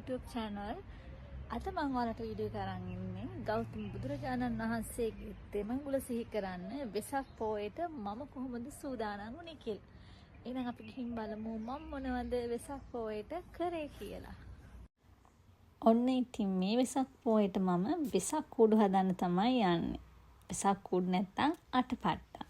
YouTube channel. අද මම ඔයාලට වීඩියෝ කරන් ඉන්නේ ගෞතම බුදුරජාණන් වහන්සේගේ දෙමඟුල සිහි කරන්න වෙසක් පොයට මම කොහොමද සූදානම් වුනේ කියලා. එහෙනම් අපි ගිහින් බලමු මම මොනවද වෙසක් පොයට කරේ කියලා. ඔන්න ඉතින් මේ වෙසක් පොයට මම වෙසක් කූඩු හදන්න තමයි යන්නේ. වෙසක් කූඩු නැත්තම් අටපට්ටා.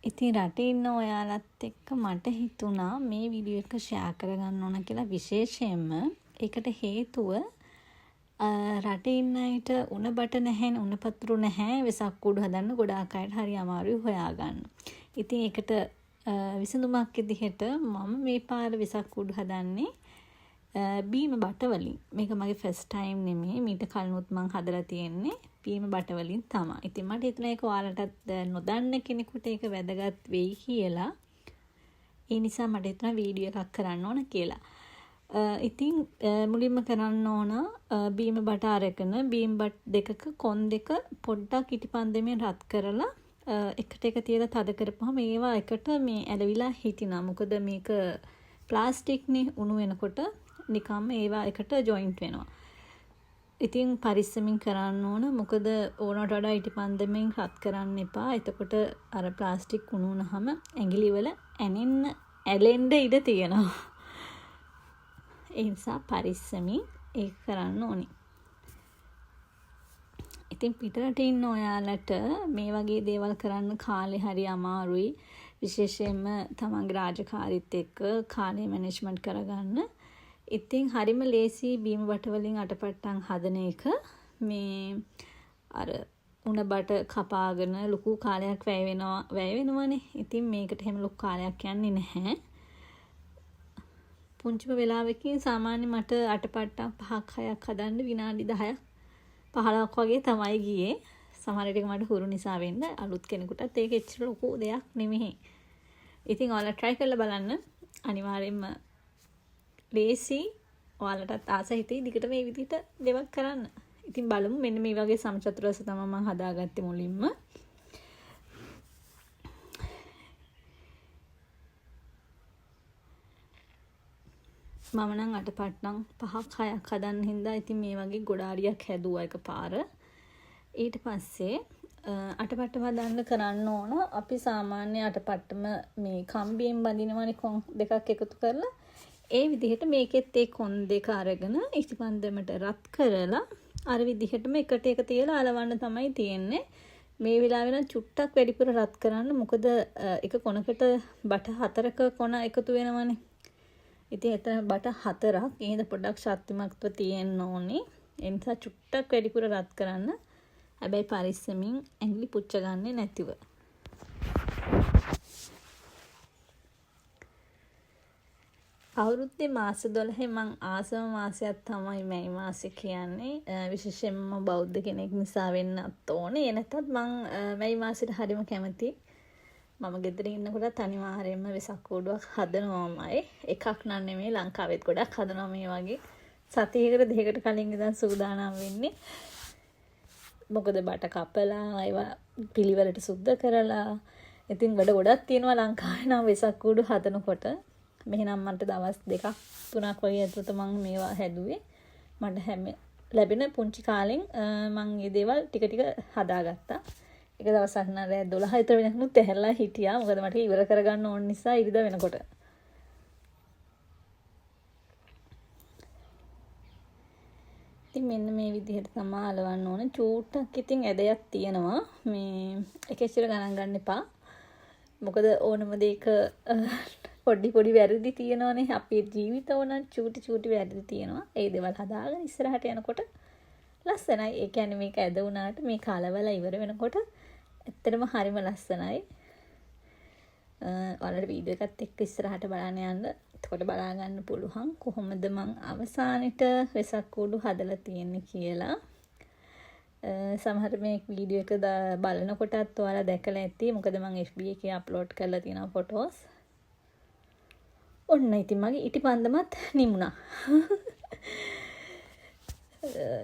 ඉතින් රටේ ඉන්න ඔයාලත් එක්ක මට හිතුණා මේ වීඩියෝ එක ෂෙයා කරගන්න ඕන කියලා. විශේෂයෙන්ම ඒකට හේතුව රටේ ඉන්න අයට උණ බට නැහැ, උණ පතුරු නැහැ වෙසක් කූඩු හදන්න ගොඩාක් අයට හරි අමාරුයි හොයාගන්න. ඉතින් ඒකට විසඳුමක් විදිහට මම මේ පාර වෙසක් කූඩු හදන්නේ බීම බට වලින්. මේක මගේ ෆස්ට් ටයිම් නෙමෙයි, මීට කලිනුත් මම හදලා තියෙන්නේ බීම බට වලින් තමයි. ඉතින් මට හිතුණා ඒක ඔයාලටත් නොදන්න කෙනෙකුට ඒක වැදගත් වෙයි කියලා. ඒ නිසා මට හිතුණා වීඩියෝ එකක් කරන්න ඕන කියලා. ඉතින් මුලින්ම කරන්න ඕන බීම බට අරගෙන බීම බට් දෙකක කොන් දෙක පොඩ්ඩක් ඉටිපන්දමෙන් රත් කරලා එකට එක තියලා තද කරපුවම ඒවා එකට මේ ඇලවිලා හිටිනවා. මොකද මේක ප්ලාස්ටික් නේ, උණු වෙනකොට නිකම්ම ඒවා එකට ජොයින්ට් වෙනවා. ඉතින් පරිස්සමින් කරන්න ඕන. මොකද ඕනට වඩා ඉටිපන්දමෙන් රත් කරන්න එපා. එතකොට අර ප්ලාස්ටික් උණු වුණාම ඇඟිලි වල ඇලෙන්න ඉඩ තියෙනවා. ඒ නිසා පරිස්සමින් ඒක කරන්න ඕනේ. ඉතින් පිටරට ඉන්න ඔයාලට මේ වගේ දේවල් කරන්න කාලේ හරි අමාරුයි. විශේෂයෙන්ම තමන්ගේ රාජකාරීත් එක්ක කාලය මැනේජ්මන්ට් කරගන්න. ඉතින් හරිම ලේසි බීම බට වලින් අටපට්ටම් හදන එක. මේ අර උණ බට කපාගෙන ලොකු කාලයක් වැය වෙනවනේ. ඉතින් මේකට හැම ලොකු කාලයක් යන්නේ නැහැ. පුංචිම වෙලාවකින් සාමාන්‍ය මට අටපට්ටම් 5ක් 6ක් හදන්න විනාඩි 10ක් 15ක් වගේ තමයි ගියේ. සමහර විට මට හුරු නිසා වෙන්න අලුත් කෙනෙකුටත් ඒක එච්චර ලොකු දෙයක් නෙමෙයි. ඉතින් ඔයාලා try කරලා බලන්න. අනිවාර්යයෙන්ම ලේසි. ඔයාලටත් ආස හිතේ දිගට මේ විදිහට දේවල් කරන්න. ඉතින් බලමු. මෙන්න මේ වගේ සමචතුරස්‍ර තමයි මම හදාගත්තේ මුලින්ම. මම නම් අටපට්ටම් 5ක් 6ක් හදන්න හින්දා ඉතින් මේ වගේ ගොඩාරියක් හැදුවා එකපාර. ඊට පස්සේ අටපට්ටම හදන්න කරන්න ඕන අපි සාමාන්‍ය අටපට්ටම මේ කම්බියෙන් බඳිනවනේ කොන් දෙකක් එකතු කරලා. ඒ විදිහට මේකෙත් ඒ කොන් දෙක අරගෙන ඉටිපන්දමට රත් කරලා අර විදිහටම එකට එක තියලා අලවන්න තමයි තියෙන්නේ. මේ වෙලාවේ නම් චුට්ටක් වැඩිපුර රත් කරන්න. මොකද එක කොනකට බට 4ක කොන එකතු වෙනවනේ. ඉතින් එතන බට 4ක් එහෙනම් පොඩ්ඩක් ශක්තිමත්ව තියෙන්න ඕනේ. ඒ නිසා චුට්ටක් වැඩිපුර රත් කරන්න. හැබැයි පරිස්සමින් ඇඟිලි පුච්ච ගන්නේ නැතිව. අවුරුද්දේ මාස 12 මං ආසම මාසයක් තමයි මේ මාසෙ කියන්නේ. විශේෂයෙන්ම බෞද්ධ කෙනෙක් නිසා වෙන්නත් ඕනේ. නැත්නම් මං මේ මාසෙට හරිම කැමතියි. මම ගෙදර ඉන්නකොට අනිවාර්යයෙන්ම වෙසක් කූඩුවක් හදනවාමයි. එකක් නන් නෙමෙයි, ලංකාවෙත් ගොඩක් හදනවා මේ වගේ. සතියකට දෙකකට කලින් ඉඳන් සූදානම් වෙන්නේ. මොකද බට කපලා ඒවා පිළිවෙලට සුද්ධ කරලා ඉතින් වැඩ ගොඩක් තියෙනවා ලංකාවේ නම් වෙසක් කූඩු හදනකොට. මෙහෙනම් මට දවස් 2ක් 3ක් වගේ ඇතුළත මම මේවා හැදුවේ. මට හැම ලැබෙන පුංචි කාලෙන් මම මේ දේවල් ටික ටික හදාගත්තා. එක දවසක් නම් රෑ 12 විතර වෙනකනුත් ඇහැරලා හිටියා. මොකද මට ඉවර කරගන්න ඕන නිසා ඉරිදා වෙනකොට. ඉතින් මෙන්න මේ විදිහට තමයි අලවන්න ඕන. චූට්ටක් ඉතින් ඇදයක් තියෙනවා. මේ එකෙච්චර ගණන් ගන්න එපා. මොකද ඕනම දෙයක පොඩි වැරදි තියෙනවනේ. අපේ ජීවිතවල චූටි වැරදි තියෙනවා. ඒ දේවල් හදාගෙන ඉස්සරහට යනකොට ලස්සනයි. ඒ කියන්නේ මේක ඇද වුණාට මේ කලවල ඉවර වෙනකොට ඇත්තටම හරිම ලස්සනයි. ඔයාලට වීඩියෝ එකත් එක්ක ඉස්සරහට බලන්න යන්න. එතකොට බලා ගන්න පුළුවන් කොහොමද මං අවසානෙට වෙසක් කූඩු හදලා තියෙන්නේ කියලා. සමහර මේ වීඩියෝ එක බලනකොටත් ඔයාලා දැකලා ඇති. මොකද මං FB එකේ අප්ලෝඩ් කරලා තියෙනවා ෆොටෝස්. ඔන්න ඉතින් මගේ ඉටිපන්දමත් නිමුණා.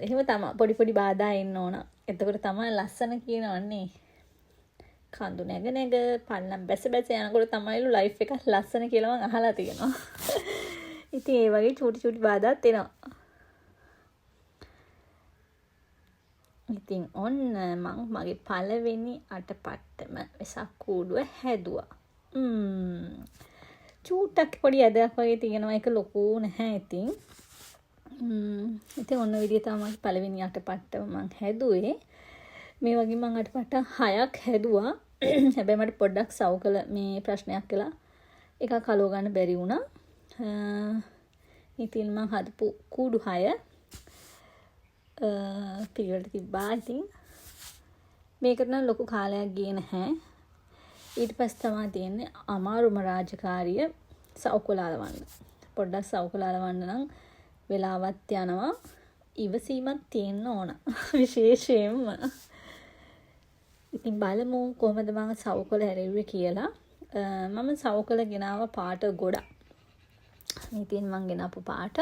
එහෙම තමයි පොඩි බාධා එන්න ඕන. එතකොට තමයි ලස්සන කියනවන්නේ. කඳු නැග පල්ලම් බැස යනකොට තමයිලු ලයිෆ් එක ලස්සන කියලා මම අහලා තියෙනවා. ඉතින් ඒ වගේ චූටි බාධාත් එනවා. ඉතින් ඔන්න මං මගේ පළවෙනි අටපට්ටම වෙසක් කූඩුව හැදුවා. චූට්ටක් පොඩි ඇදයක් වගේ තියෙනවා, එක ලොකු නැහැ ඉතින්. ඉතින් ඔන්න විදිහ තමයි මගේ පළවෙනි අටපට්ටම මං හැදුවේ. මේ වගේ මං අටපට්ටම් 6ක් හැදුවා. හැබැයි මට පොඩ්ඩක් සවුකල මේ ප්‍රශ්නයක් කළා. එකක් කලව ගන්න බැරි වුණා. ඉතින් මං හදපු කූඩු 6 පිළිවෙලට තිබ්බා. ඉතින් මේකට නම් ලොකු කාලයක් ගියේ නැහැ. ඊට පස්සේ තමයි තියෙන්නේ අමාරුම රාජකාරිය සවුකල අලවන්න. පොඩ්ඩක් සවුකල අලවන්න නම් වෙලාවත් යනවා, ඉවසීමක් තියෙන්න ඕන විශේෂයෙන්ම. ඉතින් බලමු කොහොමද මම සවුකල හැරෙව්වේ කියලා. මම සවුකල ගෙනාව පාට ගොඩක්. ඉතින් මං ගෙනාපු පාට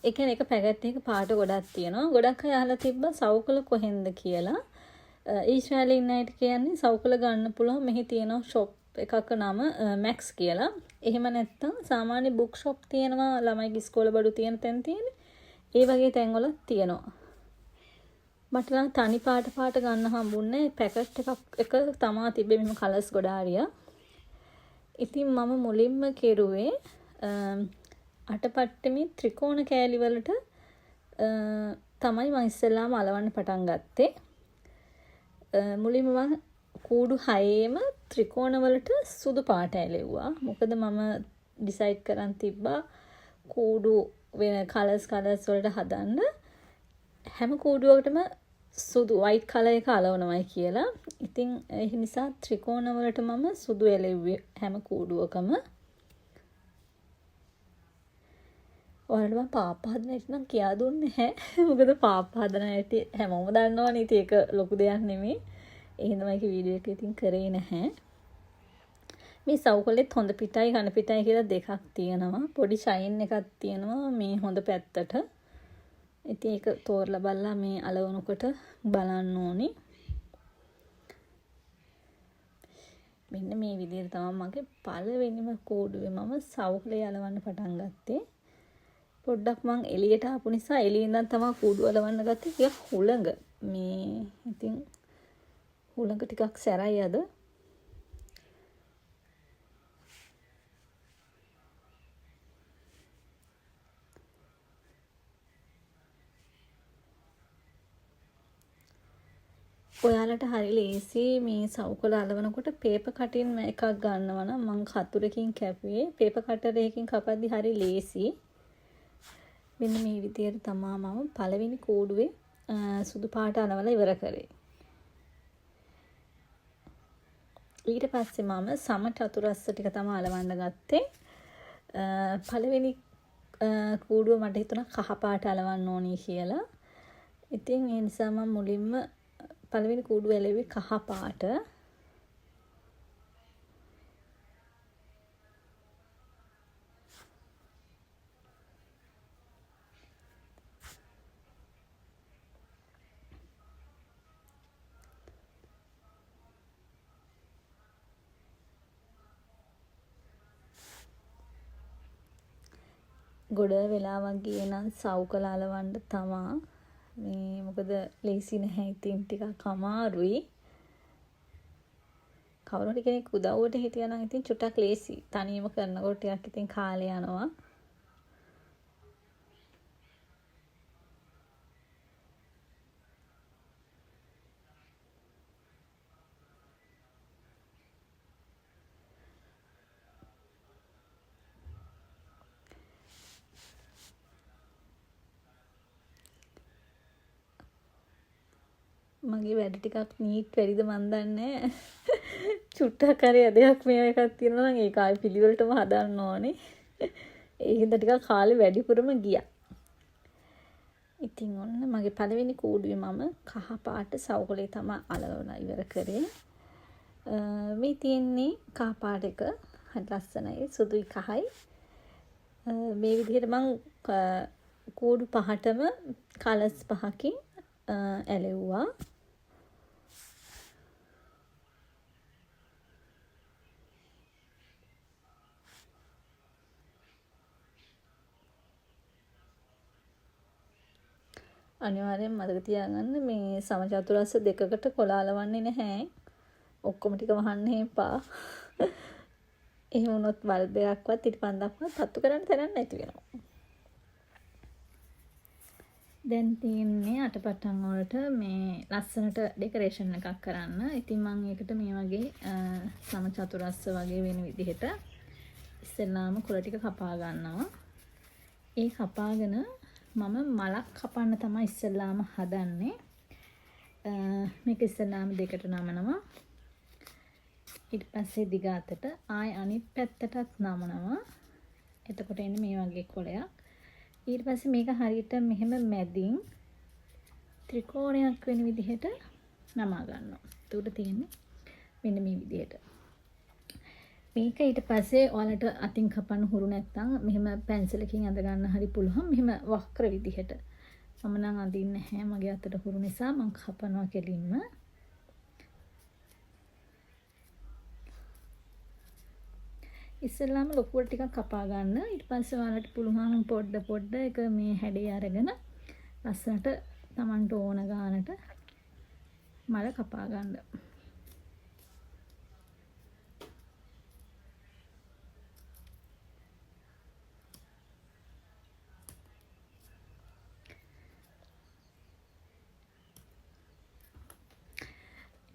එක පැකට් එකක පාට ගොඩක් තියෙනවා. ගොඩක් අය අහලා තිබ්බා සවුකල කොහෙන්ද කියලා. ඊශ්‍රායලේ ඉන්න අයට කියන්නේ සවුකල ගන්න පුළුවන් මෙහි තියෙනවා ෂොප් එකක නම මැක්ස් කියලා. එහෙම නැත්නම් සාමාන්‍ය බුක් ෂොප් තියෙනවා, ළමයිගේ ඉස්කෝල බඩු තියෙන තැන් තියෙන්නේ. ඒ වගේ තැන්වල තියෙනවා. මට නම් තනි පාට ගන්න හම්බුන්නේ පැකට් එක තමා තිබ්බේ මෙහෙම කලර්ස් ගොඩාරියා. ඉතින් මම මුලින්ම කෙරුවේ අටපට්ටමේ ත්‍රිකෝණ කෑලි වලට තමයි මම ඉස්සෙල්ලාම අලවන්න පටන් ගත්තේ. මුලින්ම මම කූඩු 6ේම ත්‍රිකෝණ වලට සුදු පාට ඇලෙව්වා. මොකද මම ඩිසයිඩ් කරන් තිබ්බා කූඩු වෙන කලර්ස් වලට හදන්න හැම කූඩුවකටම සුදු වයිට් කලර් එක අලවනවයි කියලා. ඉතින් ඒ නිසා ත්‍රිකෝණ වලට මම සුදු ඇලෙව්වේ හැම කූඩුවකම. ඔයාලට මම පාප හදන හැටි නම් කියා දුන්නේ නැහැ. මොකද පාප හදන හැටි හැමෝම දන්නවනේ. ඉතින් ඒක ලොකු දෙයක් නෙමෙයි. ඒ හින්දා මම ඒක වීඩියෝ එක ඉතින් කරේ නැහැ. මේ සවුකලෙත් හොඳ පිටයි ඝන පිටයි කියලා දෙකක් තියෙනවා. පොඩි ෂයින් එකක් තියෙනවා මේ හොඳ පැත්තට. ඉතින් ඒක තෝරලා බලලා මේ අලවනකොට බලන්න ඕනි. මෙන්න මේ විදිහට තමයි මගේ පළවෙනිම කූඩුවේ මම සවුකලේ අලවන්න පටන් ගත්තේ. පොඩ්ඩක් මං එළියට ආපු නිසා එළියේ ඉඳන් තමයි කූඩුව අලවන්න ගත්තේ. ටිකක් හුළඟ. මේ ඉතින් හුළඟ ටිකක් සැරයි අද. ඔයාලට හරි ලේසි මේ සවුකල අලවනකොට පේපර් කටින් එකක් ගන්නවා නම් මං කතුරකින් කැපුවේ. පේපර් කටර් එකකින් කපද්දි හරි ලේසි. මෙන්න මේ විදිහට තමයි මම පළවෙනි කූඩුවේ සුදු පාට අලවලා ඉවර කරේ. ඊට පස්සේ මම සම චතුරස්‍ර ටික තමයි අලවන්න ගත්තේ. පළවෙනි කූඩුව මට හිතුණා කහ පාට අලවන්න ඕනි කියලා. ඉතින් ඒ නිසා මම මුලින්ම පළවෙනි කූඩුව ඇලෙව්වේ කහ පාට. ගොඩ වෙලාවක් ගියේ නම් සවුකල අලවන්න තමා. මේ මොකද ලේසි නැහැ. ඉතින් ටිකක් අමාරුයි. කවුරු හරි කෙනෙක් උදව්වට හිටියා නම් ඉතින් චුට්ටක් ලේසි. තනියම කරනකොට ටිකක් ඉතින් කාලය යනවා. මගේ වැඩ ටිකක් නීට් වෙරිද මන් දන්නේ. චුට්ටක් හරි අදයක් මේ එකක් තියෙනවා නම් ඒක ආයි පිළිවෙලටම හදන්න ඕනේ. ඒ හින්දා ටිකක් කාලේ වැඩිපුරම ගියා. ඉතින් ඔන්න මගේ පළවෙනි කූඩුවේ මම කහ පාට සවුකලේ තමයි අලවලා ඉවර කරේ. මේ තියෙන්නේ කහ පාට එක. හරි ලස්සනයි. සුදුයි කහයි. මේ විදිහට මම කූඩු පහටම කලර්ස් පහකින් ඇලෙව්වා. අනිවාර්යෙන් මතක තියාගන්න මේ සමචතුරස්‍ර දෙකකට කොලාලවන්නේ නැහැ. ඔක්කොම ටික වහන්න එපා. එහෙම වුණොත් බල්බයක්වත් ඉටිපන්දක්වත් පත්තු කරන්න තැනක් නැති වෙනවා. දැන් තියෙන්නේ අටපටන් වලට මේ ලස්සනට ඩෙකරේෂන් එකක් කරන්න. ඉතින් මම ඒකට මේ වගේ සමචතුරස්‍ර වගේ වෙන විදිහට ඉස්සෙල්ලාම කොළ ටික කපා ගන්නවා. ඒ කපාගෙන මම මලක් කපන්න තමයි ඉස්සෙල්ලාම හදන්නේ. මේක ඉස්සෙල්ලාම දෙකට නමනවා. ඊට පස්සේ දිග අතට ආය අනිත් පැත්තටත් නමනවා. එතකොට එන්නේ මේ වගේ කොළයක්. ඊට පස්සේ මේක හරියට මෙහෙම මැදින් ත්‍රිකෝණයක් වෙන විදිහට නමා ගන්නවා. එතකොට තියෙන්නේ මෙන්න මේ විදිහට. මේක ඊට පස්සේ ඔයාලට අතින් කපන්න හුරු නැත්නම් මෙහෙම පැන්සලකින් අඳ ගන්න හරි පුළුවන්. මෙහෙම වක්‍ර විදිහට. මම නම් අඳින්නේ නැහැ. මගේ අතට හුරු නිසා මම කපනවා කෙලින්ම. ඉස්සෙල්ලාම ලොකුවට ටිකක් කපා ගන්න. ඊට පස්සේ ඔයාලට පුළුවන් පොඩ එක මේ හැඩේ අරගෙන ලස්සනට Tamanට ඕන ගානට මල කපා ගන්න.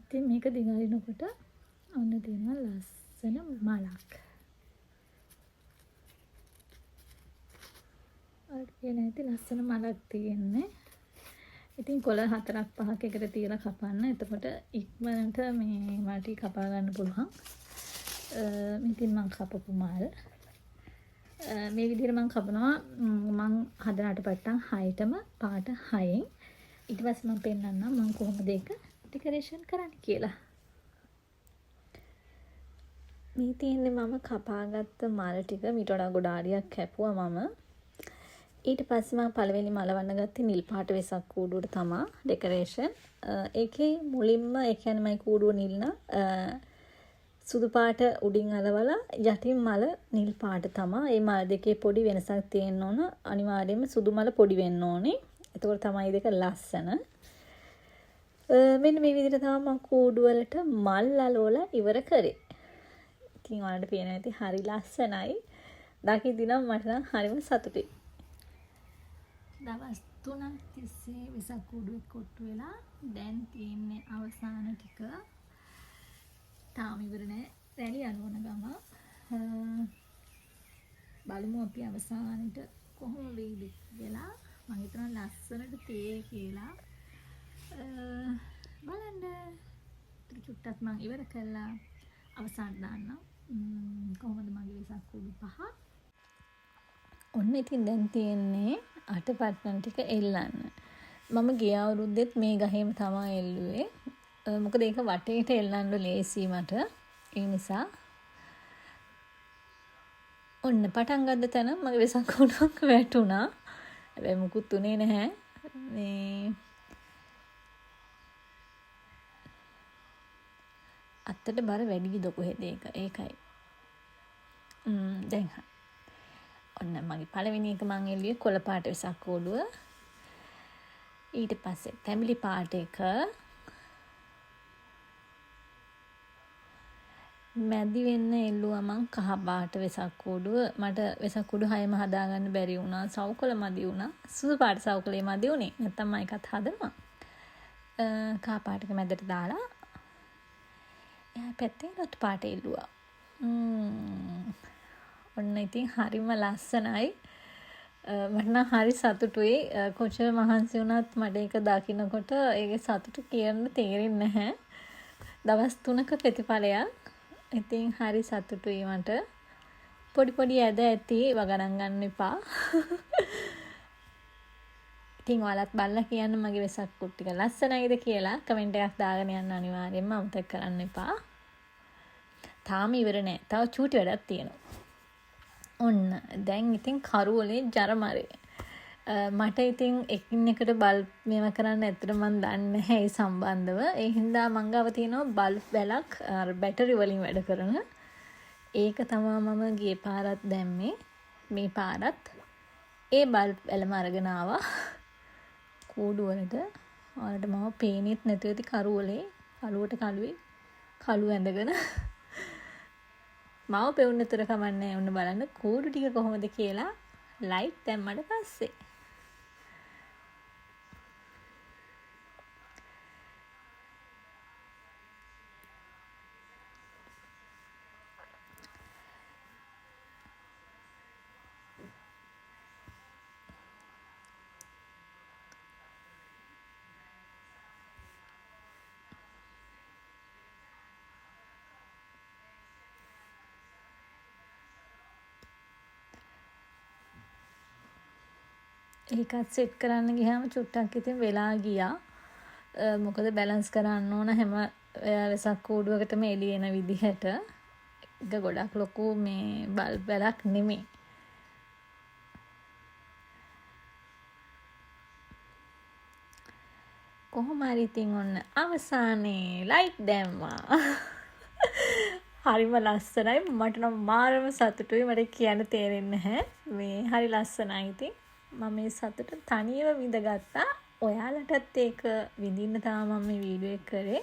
ඉතින් මේක දිගාරිනකොට ඔන්න තියෙනවා ලස්සන මලක්. ඔය නැති ලස්සන මලක් තියෙන්නේ. ඉතින් කොළ 4ක් 5ක් එකට තියලා කපන්න. එතකොට ඉක්මනට මේ මාටි කපා ගන්න පුළුවන්. ඉතින් මම කපපු මල් මේ විදිහට මම කපනවා. මම හදනට පටන් 6ටම පාට 6න්. ඊට පස්සේ මම පෙන්නන්නම් මම කොහොමද ඒක ඩෙකරේෂන් කරන්න කියලා. මේ තියෙන්නේ මම කපාගත්ත මල් ටික මීට වඩා ගොඩාරියක් කැපුවා මම. ඊට පස්සේ මම පළවෙනි මලවන්න ගත්තේ නිල් පාට වෙසක් කූඩුවට තමයි ඩෙකරේෂන්. ඒකේ මුලින්ම ඒ කියන්නේ මයි කූඩුව නිල් නා සුදු පාට උඩින් අලවලා යටින් මල නිල් පාට තමයි. මේ මල දෙකේ පොඩි වෙනසක් තියෙන්න ඕන. අනිවාර්යයෙන්ම සුදු මල පොඩි වෙන්න ඕනේ. එතකොට තමයි දෙක ලස්සන. මෙන්න මේ විදිහට තමයි මම කූඩු වලට මල් අලවලා ඉවර කරේ. ඉතින් ඔයාලට පේනවා ඇති හරි ලස්සනයි. දකිද්දි නම් මට නම් හරිම සතුටුයි. දවස් 3ක් තිස්සේ වෙසක් කූඩුවේ කොට්ටු වෙලා දැන් තියෙන්නේ අවසාන ටික. තාම ඉවර නෑ. රැලි අලවන ගම. බලමු අපි අවසානෙට කොහොම වෙයිද කියලා. මම හිතනවා ලස්සනට තේ කියලා. බලන්න. චුට්ටක් මම ඉවර කළා. අවසන් දාන්න. කොහොමද මගේ වෙසක් කූඩු 5? ඔන්න ඉතින් දැන් තියෙන්නේ අටපට්ටන් ටික එල්ලන්න. මම ගිය අවුරුද්දෙත් මේ ගහේම තමයි එල්ලුවේ. මොකද ඒක වටේට එල්ලන්න ලේසි මට. ඒ නිසා ඔන්න පටන් ගන්න තැන මගේ වෙසක් කූඩුවක් වැටුණා. හැබැයි මුකුත් උනේ නැහැ. මේ අත්තට බර වැඩි ද කොහෙද ඒක? ඒකයි. දැන් ඔන්න මගේ පළවෙනි එක මං එල්ලුවේ කොළ පාට වෙසක් කූඩුව. ඊට පස්සේ තැඹිලි පාට එක, මැදි වෙන්න එල්ලුවා මං කහ පාට වෙසක් කූඩුව. මට වෙසක් කූඩු 6ම හදාගන්න බැරි වුණා. සවුකොළ මදි වුණා. සුදු පාට සවුකොළේ මදි වුණේ. නැත්තම් මම එකත් හදනවා. කහ පාට එක මැදට දාලා එහා පැත්තේ රතු පාට එල්ලුවා. ඔන්න ඉතින් හරිම ලස්සනයි. මට නම් හරි සතුටුයි. කොච්චර මහන්සි වුණත් මට ඒක දකින්නකොට ඒකේ සතුට කියන්න තේරෙන්නේ නැහැ. දවස් 3ක ප්‍රතිඵලයක්. ඉතින් හරි සතුටුයි මට. පොඩි පොඩි ඇද ඇති වගණන් ගන්න එපා. ඉතින් ඔයාලත් බලලා කියන්න මගේ වෙසක් කූඩු ටික ලස්සනයිද කියලා කමෙන්ට් එකක් දාගෙන යන්න අනිවාර්යෙන්ම අමතක කරන්න එපා. තාම ඉවර නෑ. තව චූටි වැඩක් තියෙනවා. ඔන්න දැන් ඉතින් කරුවලේ ජරමරේ. මට ඉතින් එකින් එකට බල්බ් මේව කරන්න ඇත්තට මම දන්නේ නැහැ ඒ සම්බන්ධව. ඒ හින්දා මං ගාව තියෙනවා බල්බ් වැලක් බැටරි වලින් වැඩ කරන. ඒක තමයි මම ගියේ පාරත් දැම්මේ. මේ පාරත් ඒ බල්බ් වැලම අරගෙන ආවා. කූඩු වලට ඔයාලට මම පේනෙත් නැතුව ඇති කරුවලේ කළුවට කළුවේ කළු ඇඳගෙන මම පෙවුන්නතර කමන්නේ ඔන්න බලන්න කූඩු ටික කොහොමද කියලා ලයිට් දැම්මට පස්සේ ඒකත් සෙට් කරන්න ගියාම චුට්ටක් ඉතින් වෙලා ගියා. මොකද බැලන්ස් කරන්න ඕන හැම වෙසක් කූඩුවකටම එළිය එන විදිහට. ඒක ගොඩක් ලොකු මේ බල්බ් වැඩක් නෙමෙයි. කොහොම හරි ඉතින් ඔන්න අවසානයේ ලයිට් දැම්මා. හරිම ලස්සනයි. මට නම් මාරම සතුටුයි. මට කියන්න තේරෙන්නේ නැහැ. මේ හරි ලස්සනයි ඉතින්. මම මේ සතුට තනියම විඳගත්තා. ඔයාලටත් ඒක විඳින්න තමයි මම මේ වීඩියෝ එක කරේ.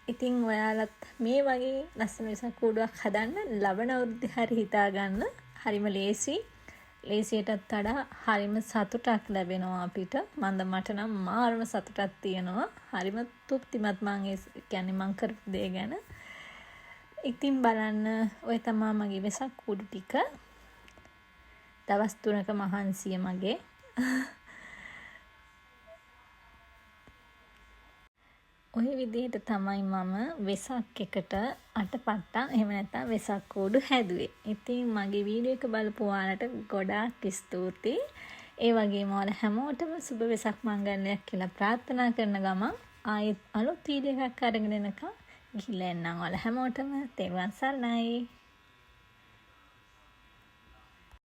ඉතින් ඔයාලත් මේ වගේ ලස්සන වෙසක් කූඩුවක් හදන්න ලබන අවුරුද්දේ හරි හිතාගන්න. හරිම ලේසි. ලේසියටත් වඩා හරිම සතුටක් ලැබෙනවා අපිට. මට නම් මාරම සතුටක් තියෙනවා. හරිම තෘප්තිමත් මං ඒ කියන්නේ මං කරපු දේ ගැන. ඉතින් බලන්න ඔය තමයි මගේ වෙසක් කූඩු ටික. දවස් 3ක මහන්සිය මගේ. ඔය විදිහට තමයි මම වෙසක් එකට අටපට්ටම් එහෙම නැත්නම් වෙසක් කූඩු හැදුවේ. ඉතින් මගේ වීඩියෝ එක බලපු ඔයාලට ගොඩාක් ස්තුතියි. ඒ වගේම ඔයාලා හැමෝටම සුබ වෙසක් මංගල්‍යයක් කියලා ප්‍රාර්ථනා කරන ගමන් ආයෙත් අලුත් වීඩියෝ එකක් අරගෙන එනකම් ගිහිල්ලා එන්නම් ඔයාලා හැමෝටම තෙරුවන් සරණයි.